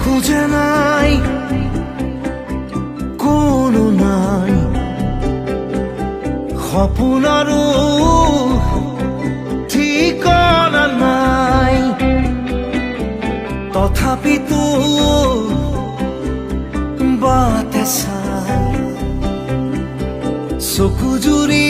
খুঁজে নাই, কোনো নাই সপোনৰো ঠিকনা নাই। তথাপিতো বাটে চাই চকু জুৰি